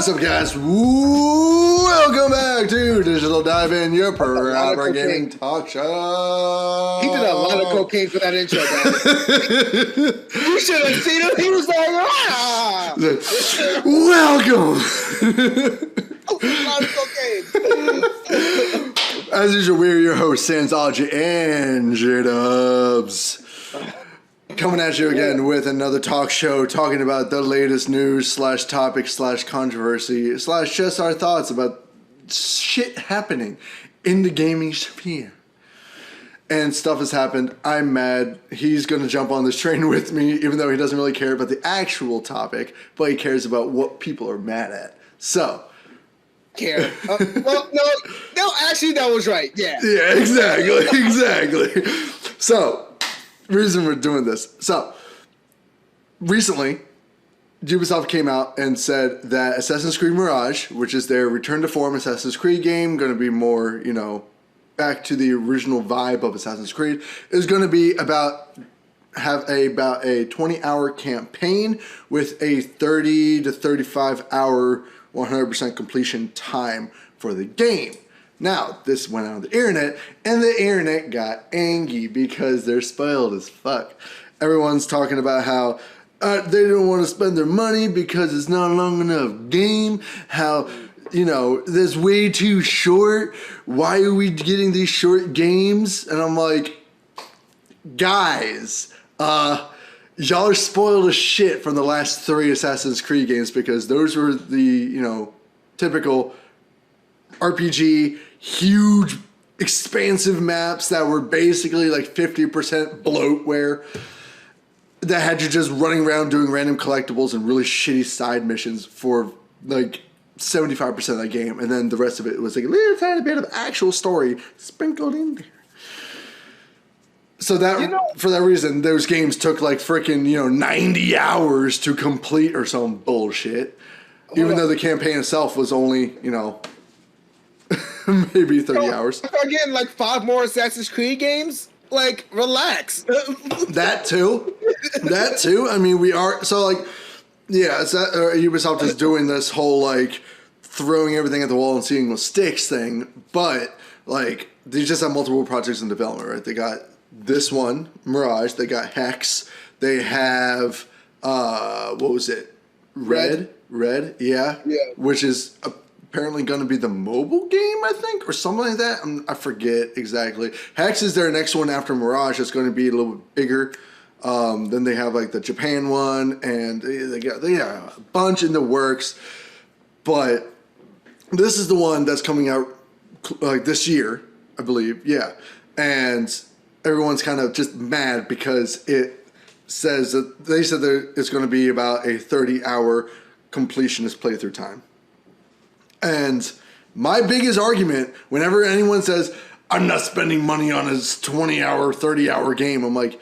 What's up, guys? Welcome back to Digital Dive-In, your proper gaming talk show. He did a lot of cocaine for that intro, guys. You should have seen him. He was like, ah! Welcome! A lot of cocaine. As usual, we're your hosts, Sansology and J-Dubs. Coming at you again with another talk show talking about the latest news / topic / controversy / just our thoughts about shit happening in the gaming sphere. And stuff has happened. I'm mad. He's going to jump on this train with me, even though he doesn't really care about the actual topic, but he cares about what people are mad at. So... care. Well, no, actually, that was right. Yeah. Yeah, exactly. So... reason we're doing this. So, recently, Ubisoft came out and said that Assassin's Creed Mirage, which is their return to form Assassin's Creed game, going to be more, back to the original vibe of Assassin's Creed, is going to be about a 20-hour campaign with a 30 to 35 hour 100% completion time for the game. Now, this went out on the internet, and the internet got angry because they're spoiled as fuck. Everyone's talking about how they don't want to spend their money because it's not a long enough game, how, this way too short. Why are we getting these short games? And I'm like, guys, y'all are spoiled as shit from the last 3 Assassin's Creed games because those were the, typical RPG, huge, expansive maps that were basically like 50% bloatware that had you just running around doing random collectibles and really shitty side missions for like 75% of the game, and then the rest of it was like a little tiny bit of actual story sprinkled in there. So that for that reason, those games took like freaking 90 hours to complete or some bullshit, even though the campaign itself was only maybe 30 hours. If I get like 5 more Assassin's Creed games, like, relax. That too. I mean, we are so like, yeah. It's that Ubisoft is doing this whole like throwing everything at the wall and seeing what sticks thing, but like they just have multiple projects in development, right? They got this one, Mirage. They got Hex. They have what was it? Red, yeah. Which is apparently going to be the mobile game, I think, or something like that. I forget exactly. Hex is their next one after Mirage. It's going to be a little bit bigger. Then they have like the Japan one, and they got a bunch in the works. But this is the one that's coming out like this year, I believe. Yeah, and everyone's kind of just mad because it says that they said that it's going to be about a 30-hour completionist playthrough time. And my biggest argument, whenever anyone says, I'm not spending money on a 20-hour, 30-hour game, I'm like,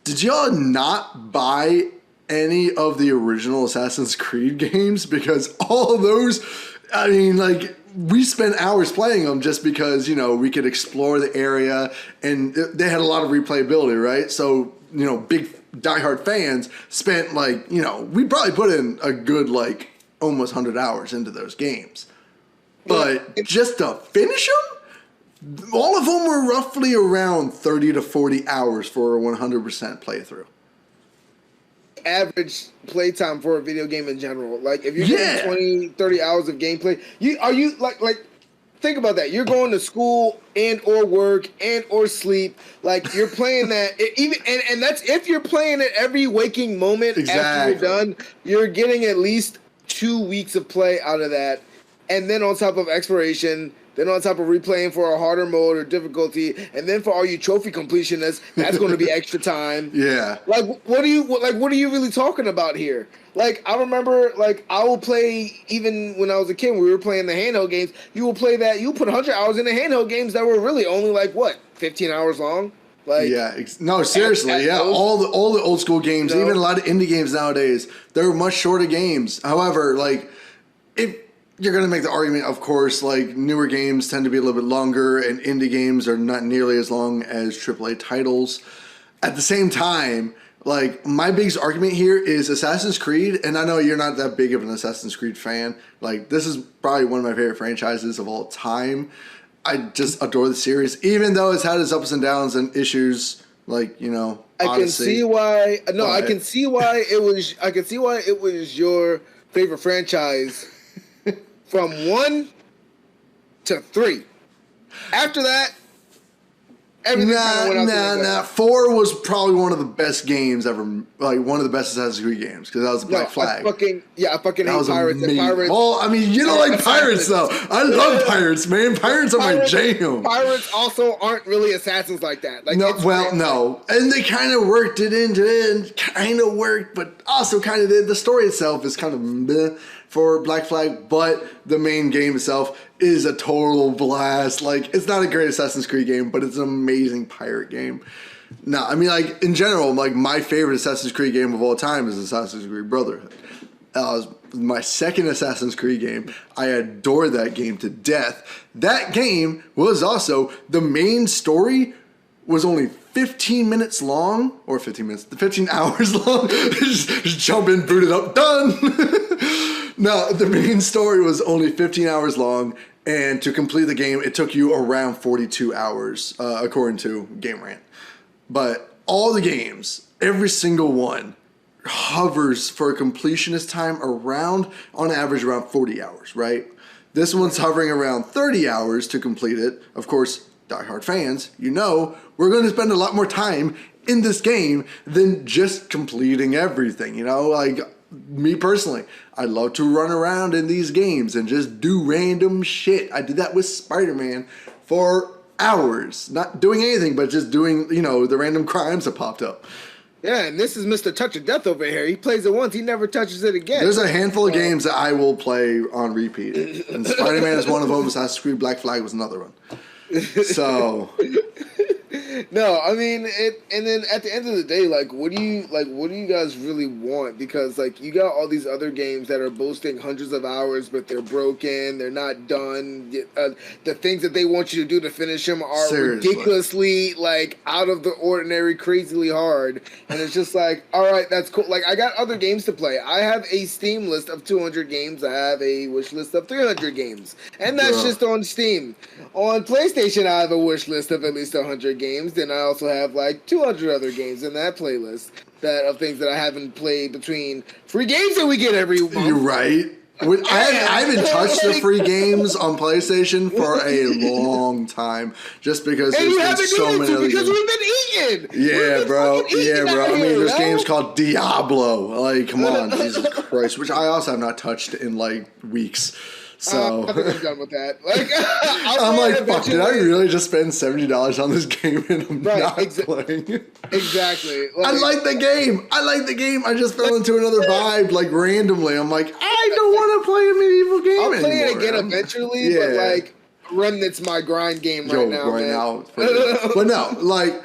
did y'all not buy any of the original Assassin's Creed games? Because all of those, I mean, like, we spent hours playing them just because, we could explore the area, and they had a lot of replayability, right? So, big diehard fans spent, like, we probably put in a good, like, almost 100 hours into those games. But just to finish them, all of them were roughly around 30 to 40 hours for a 100% playthrough. Average playtime for a video game in general. Like, if you're getting 20, 30 hours of gameplay, like think about that. You're going to school and or work and or sleep. Like, you're playing that and that's if you're playing it every waking moment. After you're done. You're getting at least 2 weeks of play out of that. And then on top of exploration, then on top of replaying for a harder mode or difficulty, and then for all you trophy completionists, that's going to be extra time. Yeah. Like, what are you really talking about here? Like, I remember, like, I will play, even when I was a kid, when we were playing the handheld games, you will play that, you put 100 hours in the handheld games that were really only, like, 15 hours long? Like, yeah, no, seriously, all the old school games, even a lot of indie games nowadays, they're much shorter games. However, like, if you're going to make the argument, of course, like, newer games tend to be a little bit longer, and indie games are not nearly as long as AAA titles. at the same time, like, my biggest argument here is Assassin's Creed, and I know you're not that big of an Assassin's Creed fan. Like, this is probably one of my favorite franchises of all time. I just adore the series, even though it's had its ups and downs and issues, like, you know, I Odyssey. can see why. No, I can see why it was. I can see why it was your favorite franchise from 1 to 3. After that, everything went out. 4 was probably one of the best games ever. Like, one of the best Assassin's Creed games, because that was Black Flag. I fucking hate pirates. And pirates. Well, I mean, you don't like pirates, though. I love pirates, man. Pirates are my jam. Pirates also aren't really assassins like that. Like, no. And they kind of worked it into it, and kind of worked, but also kind of did. The story itself is kind of meh for Black Flag, but the main game itself is a total blast. Like, it's not a great Assassin's Creed game, but it's an amazing pirate game. No, I mean, like, in general, like, my favorite Assassin's Creed game of all time is Assassin's Creed Brotherhood. My second Assassin's Creed game. I adore that game to death. That game was also, the main story was only 15 minutes long, or 15 hours long. just jump in, boot it up, done. No, the main story was only 15 hours long, and to complete the game, it took you around 42 hours, according to Game Rant. But all the games, every single one, hovers for a completionist time around, on average, around 40 hours, right? This one's hovering around 30 hours to complete it. Of course, diehard fans, you know, we're going to spend a lot more time in this game than just completing everything, you know? Like, me personally, I love to run around in these games and just do random shit. I did that with Spider-Man for hours, not doing anything, but just doing, you know, the random crimes that popped up. Yeah, and this is Mr. Touch of Death over here. He plays it once, he never touches it again. There's a handful of games that I will play on repeat, and Spider-Man is one of them. Assassin's Creed Black Flag was another one. So, no, I mean it. And then at the end of the day, what do you guys really want? Because, like, you got all these other games that are boasting hundreds of hours, but they're broken. They're not done. The things that they want you to do to finish them are ridiculously, like, out of the ordinary, crazily hard. And it's just like, all right, that's cool. Like, I got other games to play. I have a Steam list of 200 games. I have a wish list of 300 games, and that's just on Steam. On PlayStation, I have a wish list of at least 100 games. Then I also have like 200 other games in that playlist of things that I haven't played between free games that we get every month. You're right. I haven't touched the free games on PlayStation for a long time, just because there's been so many other games. Because we've been eating. Yeah, bro. I mean, there's games called Diablo. Like, come on, Jesus Christ. Which I also have not touched in like weeks. So I think I'm done with that. Like, I'm like, fuck, did I really just spend $70 on this game and I'm not playing? Exactly. Like, I like the game. I just fell into another vibe, like, randomly. I'm like, I don't want to play a medieval game I'll anymore. play it again eventually, but, like, Remnant's my grind game right now, man. But no, like,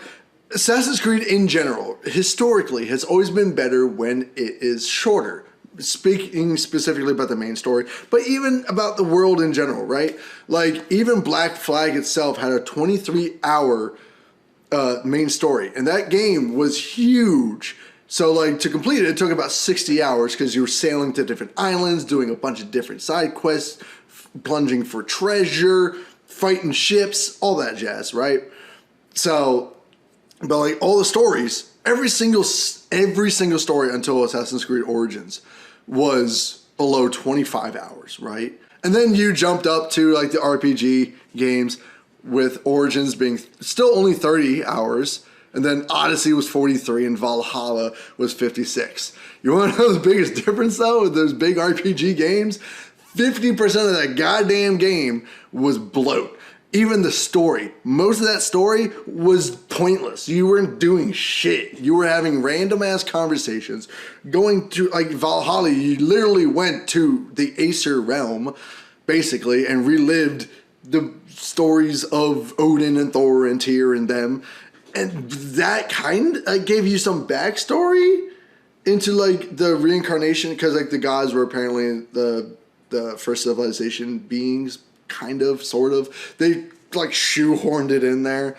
Assassin's Creed in general, historically, has always been better when it is shorter. Speaking specifically about the main story, but even about the world in general, right? Like, even Black Flag itself had a 23-hour main story, and that game was huge. So, like, to complete it, it took about 60 hours because you were sailing to different islands, doing a bunch of different side quests, plunging for treasure, fighting ships, all that jazz, right? So, but like all the stories, every single story until Assassin's Creed Origins was below 25 hours, right? And then you jumped up to like the RPG games, with Origins being still only 30 hours, and then Odyssey was 43 and Valhalla was 56. You want to know the biggest difference though with those big RPG games? 50% of that goddamn game was bloat. Even the story, most of that story was pointless. You weren't doing shit. You were having random ass conversations. Going to, like, Valhalla, you literally went to the Aesir realm, basically, and relived the stories of Odin and Thor and Tyr and them. And that kind of gave you some backstory into, like, the reincarnation, because, like, the gods were apparently the first civilization beings. Kind of, sort of. They, like, shoehorned it in there.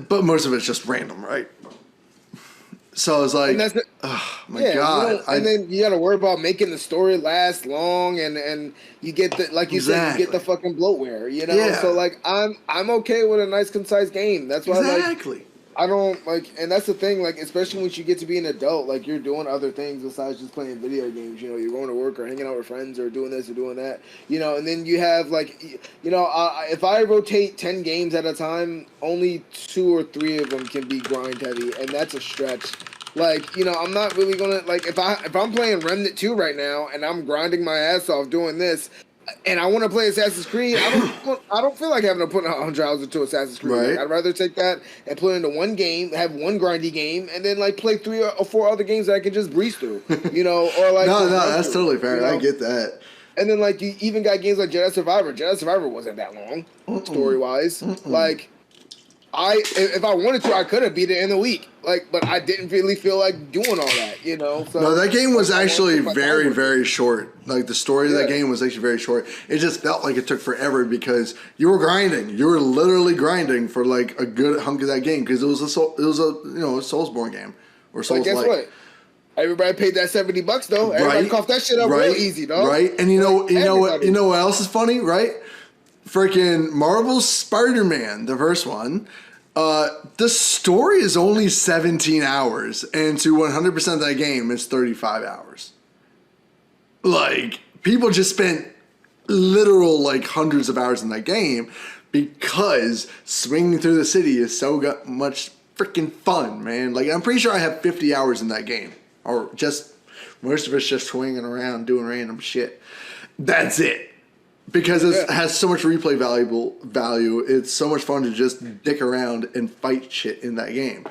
but most of it's just random, right? So it's like, oh my God. And then you got to worry about making the story last long, and you get the, like you said, you get the fucking bloatware, you know? Yeah. So like, I'm okay with a nice concise game. That's why exactly. I don't like, and that's the thing, like, especially once you get to be an adult, like, you're doing other things besides just playing video games, you know, you're going to work or hanging out with friends or doing this or doing that, you know, and then you have, like, you know, if I rotate 10 games at a time, only 2 or 3 of them can be grind heavy, and that's a stretch. Like, you know, I'm not really gonna, like, if I'm playing Remnant 2 right now, and I'm grinding my ass off doing this, and I want to play Assassin's Creed, I don't feel like having to put 100 hours into Assassin's Creed. Right. Like, I'd rather take that and put it into one game, have one grindy game, and then like play 3 or 4 other games that I can just breeze through. You know, or like no, that's totally fair. You know? I get that. And then like you even got games like Jedi Survivor. Jedi Survivor wasn't that long, story wise. Like. If I wanted to, I could have beat it in a week. Like, but I didn't really feel like doing all that, you know. So no, that game was actually very, very short. Like the story of that game was actually very short. It just felt like it took forever because you were grinding. You were literally grinding for like a good hunk of that game because it was a Soulsborne game or Souls-like. Guess what? Everybody paid that $70 though. Everybody coughed that shit up real easy, though. Right, and you know what else is funny, right? Freaking Marvel's Spider-Man, the first one. The story is only 17 hours, and to 100% of that game, it's 35 hours. Like, people just spent literal, like, hundreds of hours in that game because swinging through the city is so much freaking fun, man. Like, I'm pretty sure I have 50 hours in that game. Or just, most of it's just swinging around, doing random shit. That's it. Because it has so much replay value, it's so much fun to just dick around and fight shit in that game.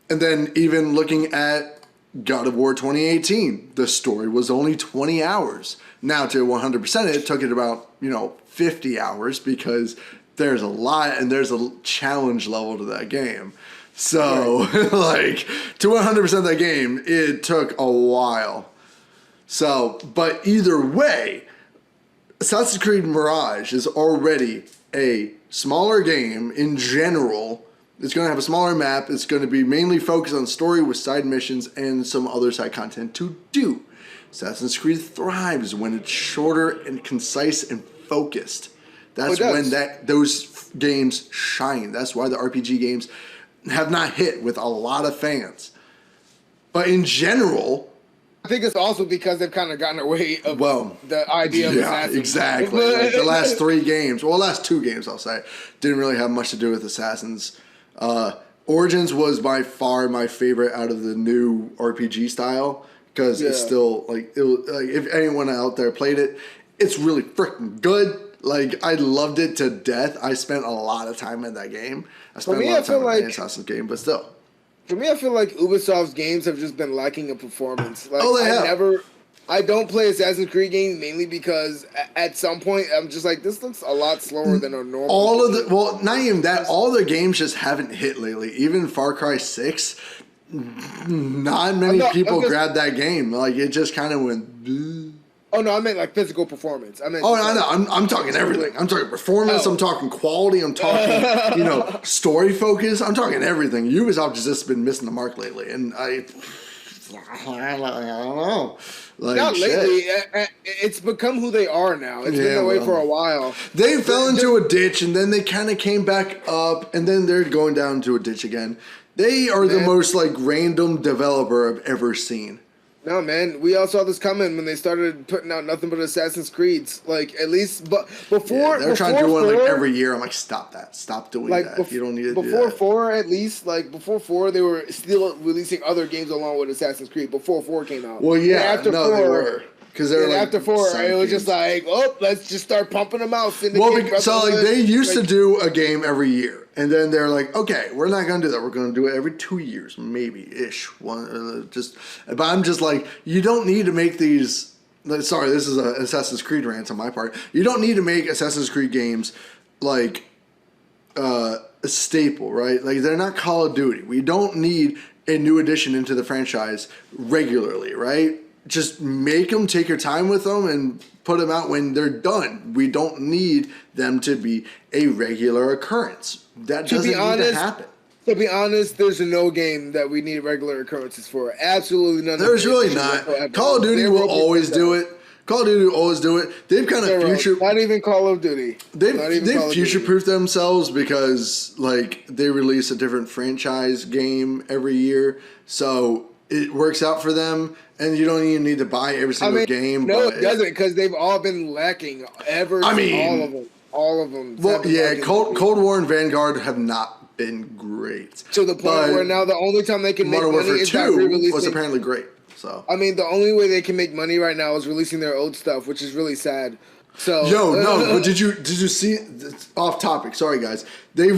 And then even looking at God of War 2018, the story was only 20 hours. Now to 100%, it took it about 50 hours because there's a lot and there's a challenge level to that game. So like to 100% of that game, it took a while. So, but either way. Assassin's Creed Mirage is already a smaller game in general. It's going to have a smaller map. It's going to be mainly focused on story with side missions and some other side content to do. Assassin's Creed thrives when it's shorter and concise and focused. That's when those games shine. That's why the RPG games have not hit with a lot of fans. But in general... I think it's also because they've kind of gotten away of the idea of Assassin's. Exactly. Like the last 3 games, last 2 games, I'll say, didn't really have much to do with Assassins. Origins was by far my favorite out of the new RPG style because it's still if anyone out there played it, it's really freaking good. Like I loved it to death. I spent a lot of time in that game. I spent a lot of time in the Assassin's game, but still. For me, I feel like Ubisoft's games have just been lacking a performance. Like, they have. I don't play Assassin's Creed games mainly because at some point I'm just like, this looks a lot slower than a normal game. Not even that. All the games just haven't hit lately. Even Far Cry 6, not many people grabbed that game. Like, it just kind of went... Bleh. Oh, no, I meant like physical performance. I meant. Oh, no, I'm talking everything. I'm talking performance. I'm talking quality. I'm talking, story focus. I'm talking everything. Ubisoft has just been missing the mark lately, and I don't know. Like, not lately. It's become who they are now. It's been that way for a while. They fell into a ditch, and then they kind of came back up, and then they're going down into a ditch again. They are the most like random developer I've ever seen. No, man, we all saw this coming when they started putting out nothing but Assassin's Creeds. Like, at least, but before... they're trying to do one, like, every year. I'm like, stop that. Stop doing that. You don't need to do that. Before 4, at least, like, before 4, they were still releasing other games along with Assassin's Creed before 4 came out. Well, yeah, after 4, they were. After 4, it was just like, let's just start pumping them out. They used to do a game every year. And then they're like, okay, we're not going to do that. We're going to do it every 2 years, maybe-ish. But I'm just like, you don't need to make these... Sorry, this is an Assassin's Creed rant on my part. You don't need to make Assassin's Creed games like a staple, right? Like, they're not Call of Duty. We don't need a new addition into the franchise regularly, right? just make them, take your time with them, and put them out when they're done. We don't need them to be a regular occurrence. That doesn't need to happen. To be honest, there's no game that we need regular occurrences for. Absolutely none. There's really not. Call of Duty will always do it. Call of Duty will always do it. They've kind of not even Call of Duty. They've future-proofed themselves because like they release a different franchise game every year, so it works out for them. And you don't even need to buy every single game. No, it doesn't, because they've all been lacking all of them. Well, yeah, Cold War and Vanguard have not been great. To the point where now the only time they can make money is by re-releasing. Was apparently great. So I mean, the only way they can make money right now is releasing their old stuff, which is really sad. So but did you see? Off topic. Sorry, guys. They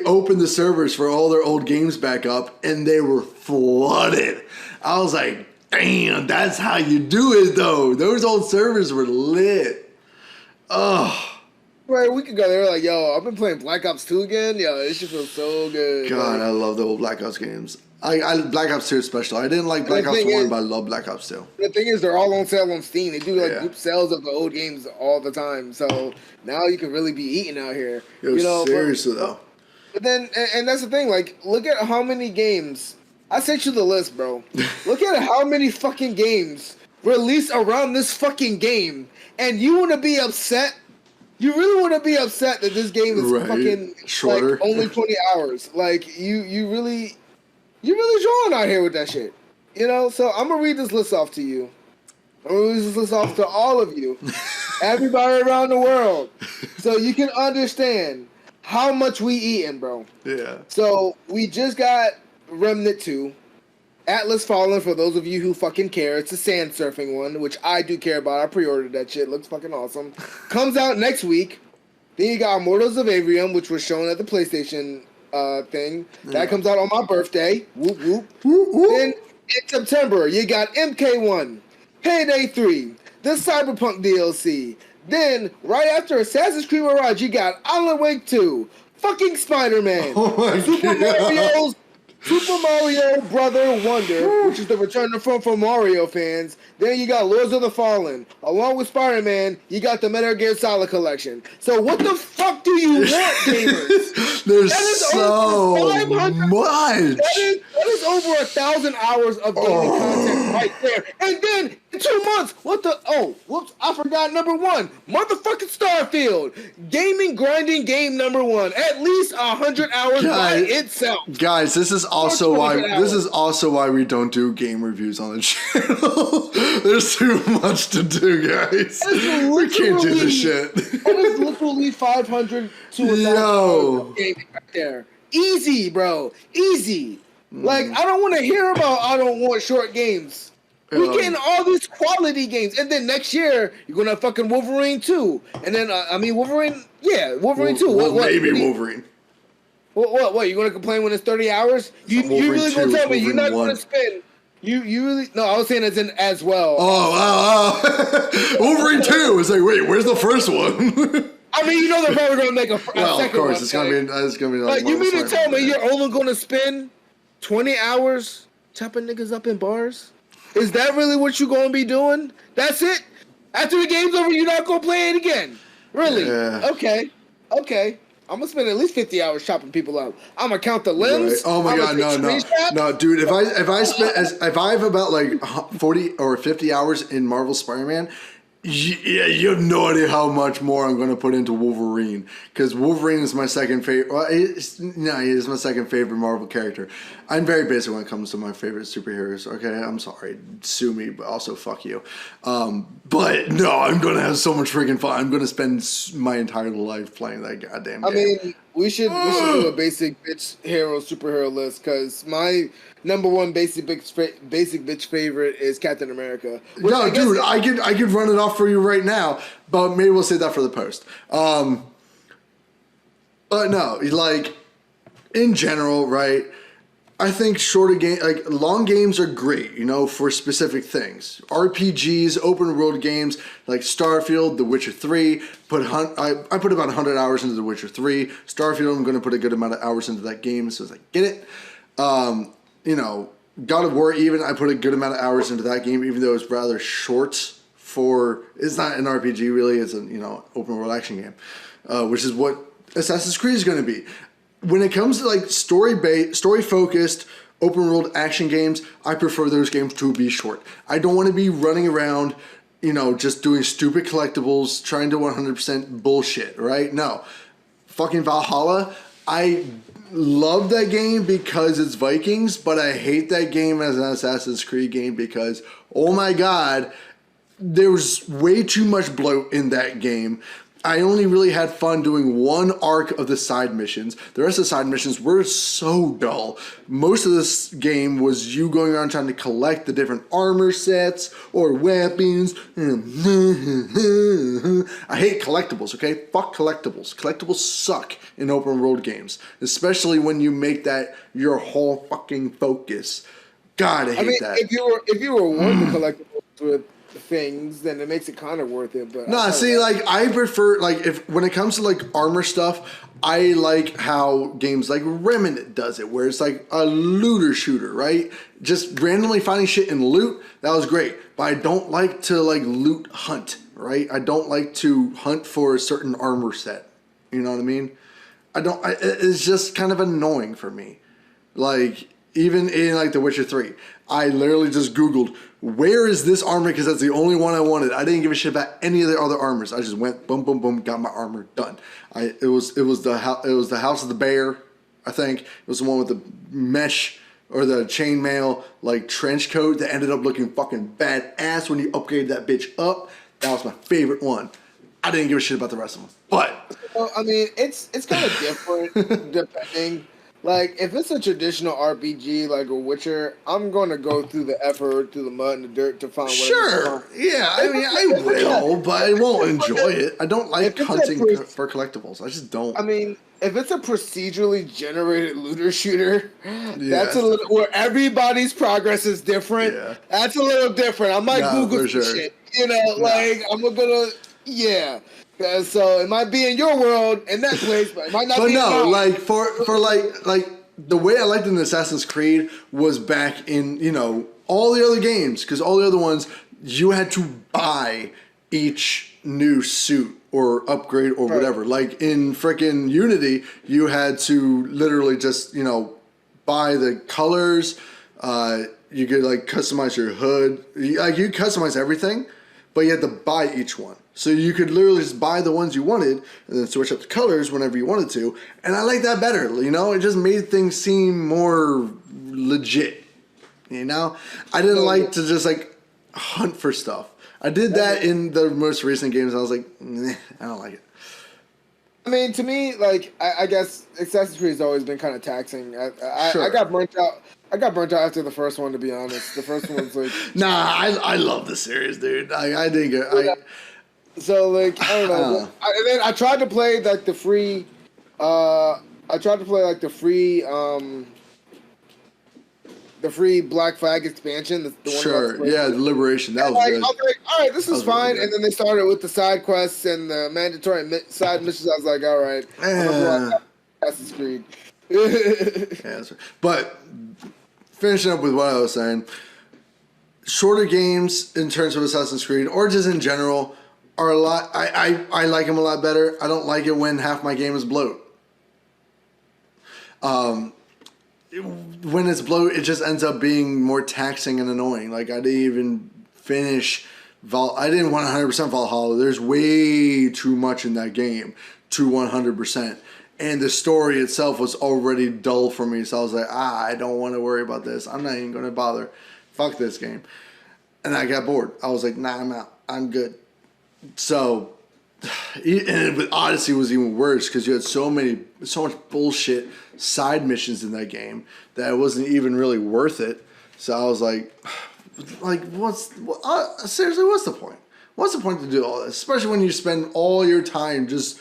opened the servers for all their old games back up, and they were flooded. I was like, damn, that's how you do it, though. Those old servers were lit. Ugh. Right, a week ago, they were like, yo, I've been playing Black Ops 2 again. Yo, this shit feels so good. God, I love the old Black Ops games. Black Ops 2 especially. I didn't like Black Ops 1, but I love Black Ops 2. The thing is, they're all on sale on Steam. They do group sales of the old games all the time. So now you can really be eating out here. Seriously, though. But then, and that's the thing, like, look at how many games. I sent you the list, bro. Look at how many fucking games released around this fucking game. And you want to be upset? You really want to be upset that this game is fucking shorter, like, only 20 hours. Like, you really drawing out here with that shit. So I'm going to read this list off to you. I'm going to read this list off to all of you. Everybody around the world. So you can understand how much we eating, bro. Yeah. So we just got Remnant 2. Atlas Fallen, for those of you who fucking care. It's a sand surfing one, which I do care about. I pre-ordered that shit. Looks fucking awesome. Comes out next week. Then you got Immortals of Avrium, which was shown at the PlayStation thing. That comes out on my birthday. Whoop, whoop. Whoop, whoop. Then in September, you got MK1, Payday 3, the Cyberpunk DLC. Then, right after Assassin's Creed Mirage, you got Alan Wake 2, fucking Spider-Man, Super Mario Brother Wonder, which is the return for Mario fans. Then you got Lords of the Fallen. Along with Spider-Man, you got the Metal Gear Solid collection. So what the fuck do you want, gamers? There's so much. That is over 1,000 hours of gaming content right there. And then in 2 months, I forgot number one. Motherfucking Starfield. Gaming grinding game number one. At least 100 hours by itself. Guys, this is also why we don't do game reviews on the channel. There's too much to do, guys. We can't do this shit. It is literally 500 to 1,000 hours of gaming right there. Easy, bro. Easy. Like, I don't want to hear about I don't want short games. We're getting all these quality games. And then next year, you're going to have fucking Wolverine 2. And then, Wolverine 2. Wolverine. What? You going to complain when it's 30 hours? You really going to tell me you're not going to spend... You really... No, I was saying as in as well. Oh. Wolverine 2. It's like, wait, where's the first one? I mean, they're probably going to make a second one. Of course. It's going to be like... You mean to tell me you're only going to spend 20 hours chopping niggas up in bars? Is that really what you're going to be doing? That's it? After the game's over, you're not going to play it again? Really? Yeah. Okay. I'm going to spend at least 50 hours chopping people up. I'm going to count the limbs. Right. Oh my God, no, dude. If I have about like 40 or 50 hours in Marvel Spider-Man, you have no idea how much more I'm going to put into Wolverine, because Wolverine is my second favorite. Well, he is my second favorite Marvel character. I'm very basic when it comes to my favorite superheroes. Okay, I'm sorry, sue me, but also fuck you. But no, I'm going to have so much freaking fun. I'm going to spend my entire life playing that goddamn game. I mean, we should do a basic bitch hero superhero list, because my number one basic bitch favorite is Captain America. No, dude, I could run it off for you right now, but maybe we'll save that for the post. But no, like, in general, right? I think long games are great, for specific things. RPGs, open world games like Starfield, The Witcher 3. I put about 100 hours into The Witcher 3. Starfield, I'm going to put a good amount of hours into that game as soon as I get it. God of War, even I put a good amount of hours into that game, even though it's rather short. It's not an RPG really; it's an open world action game, which is what Assassin's Creed is going to be. When it comes to like story focused open world action games, I prefer those games to be short. I don't want to be running around, just doing stupid collectibles, trying to 100% bullshit. Right? No, fucking Valhalla. I love that game because it's Vikings, but I hate that game as an Assassin's Creed game because, oh my god, there was way too much bloat in that game. I only really had fun doing one arc of the side missions. The rest of the side missions were so dull. Most of this game was you going around trying to collect the different armor sets or weapons. I hate collectibles, okay? Fuck collectibles. Collectibles suck in open world games, especially when you make that your whole fucking focus. God, I hate that. If you were worth the collectibles with things, then it makes it kind of worth it. But I prefer when it comes to like armor stuff, I like how games like Remnant does it, where it's like a looter shooter, right? Just randomly finding shit in loot. That was great, but I don't like to like loot hunt, right? I don't like to hunt for a certain armor set. You know what I mean? It's just kind of annoying for me. Like even in like The Witcher 3, I literally just Googled, where is this armor? Because that's the only one I wanted. I didn't give a shit about any of the other armors. I just went boom, boom, boom, got my armor done. It was the House of the Bear, I think. It was the one with the mesh or the chainmail like trench coat that ended up looking fucking badass when you upgraded that bitch up. That was my favorite one. I didn't give a shit about the rest of them, but well, I mean, it's kind of different depending. Like, if it's a traditional RPG like a Witcher, I'm going to go through the effort, through the mud and the dirt to find whatever. Sure, yeah, I mean, I will, but I won't enjoy it. I don't like hunting for collectibles. I just don't. I mean, if it's a procedurally generated looter shooter, that's a little, where everybody's progress is different, that's a little different. I might Google some shit, like, I'm going to, so it might be in your world in that place, but it might not be in mine. Like for the way I liked it in Assassin's Creed was back in all the other games, because all the other ones you had to buy each new suit or upgrade or whatever. Like in frickin' Unity, you had to literally just buy the colors. You could like customize your hood. You customize everything, but you had to buy each one. So you could literally just buy the ones you wanted and then switch up the colors whenever you wanted to. And I like that better, It just made things seem more legit, I didn't like to just like hunt for stuff. I did that in the most recent games. I was like, I don't like it. I mean, to me, like, I guess Assassin's Creed has always been kind of taxing. I got burnt out. I got burnt out after the first one, to be honest. The first one's like... I love the series, dude. I didn't get... So, like, I don't know. And then I tried to play, like, the free... the free Black Flag expansion. The one the Liberation. That was good. I was like, all right, this is fine. Really, and then they started with the side quests and the mandatory side missions. I was like, all right. Assassin's Creed. That's right. But finishing up with what I was saying, shorter games in terms of Assassin's Creed, or just in general, are a lot. I like them a lot better. I don't like it when half my game is bloat. When it's bloat, it just ends up being more taxing and annoying. Like, I didn't even finish I didn't 100% Valhalla. There's way too much in that game to 100%. And the story itself was already dull for me. So I was like, I don't want to worry about this. I'm not even going to bother. Fuck this game. And I got bored. I was like, nah, I'm out. I'm good. So, and with Odyssey was even worse because you had so much bullshit side missions in that game that it wasn't even really worth it. So I was like, seriously, what's the point? What's the point to do all this? Especially when you spend all your time just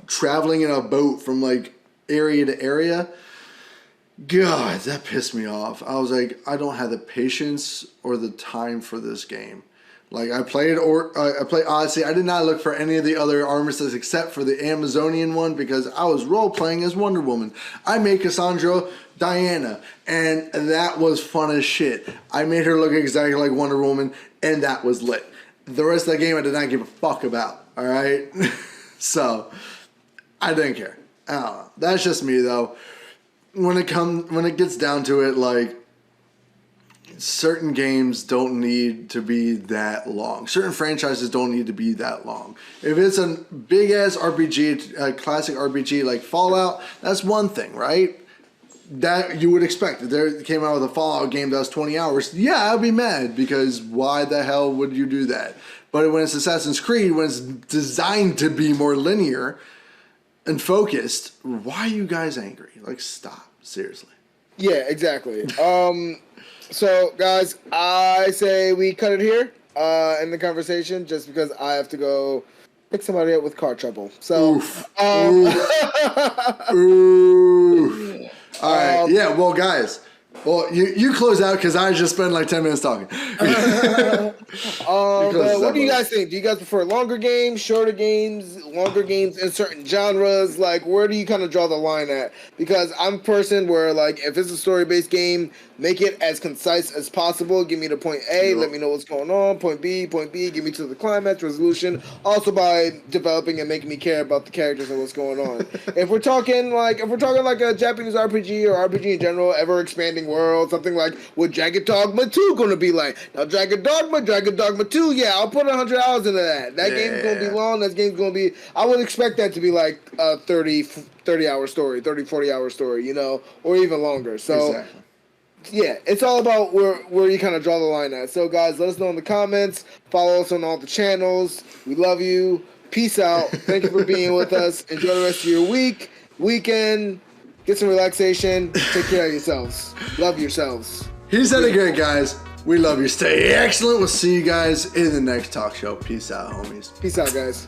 traveling in a boat from like area to area. God, that pissed me off. I was like, I don't have the patience or the time for this game. Like I played Odyssey. I did not look for any of the other armor sets except for the Amazonian one because I was role playing as Wonder Woman. I made Cassandra Diana, and that was fun as shit. I made her look exactly like Wonder Woman, and that was lit. The rest of the game I did not give a fuck about. All right, so I didn't care. I don't know. That's just me though. When it gets down to it, like. Certain games don't need to be that long. Certain franchises don't need to be that long. If it's a big ass RPG, a classic RPG like Fallout, that's one thing, right? That you would expect. If there came out with a Fallout game that was 20 hours, yeah, I'd be mad because why the hell would you do that? But when it's Assassin's Creed, when it's designed to be more linear and focused, why are you guys angry? Like, stop. Seriously. Yeah, exactly. So, guys, I say we cut it here in the conversation just because I have to go pick somebody up with car trouble. So, Oof. Oof. All right. Yeah, well, guys, you close out because I just spent like 10 minutes talking. What do you guys think? Do you guys prefer longer games, shorter games, longer games in certain genres? Like, where do you kind of draw the line at? Because I'm a person where, like, if it's a story-based game, make it as concise as possible. Give me to point A, let me know what's going on. Point B, give me to the climax, resolution. Also by developing and making me care about the characters and what's going on. If we're talking like a Japanese RPG or RPG in general, ever-expanding world, something like what Dragon Dogma 2 going to be like. Now, Dragon Dogma 2, yeah, I'll put 100 hours into that. That game's going to be long. That game's going to be... I would expect that to be like a 30-hour story, 40-hour story, you know, or even longer. So... Exactly. Yeah, it's all about where you kind of draw the line at. So, guys, let us know in the comments. Follow us on all the channels. We love you. Peace out. Thank you for being with us. Enjoy the rest of your weekend. Get some relaxation. Take care of yourselves. Love yourselves. He said it great, guys. We love you. Stay excellent. We'll see you guys in the next talk show. Peace out, homies. Peace out, guys.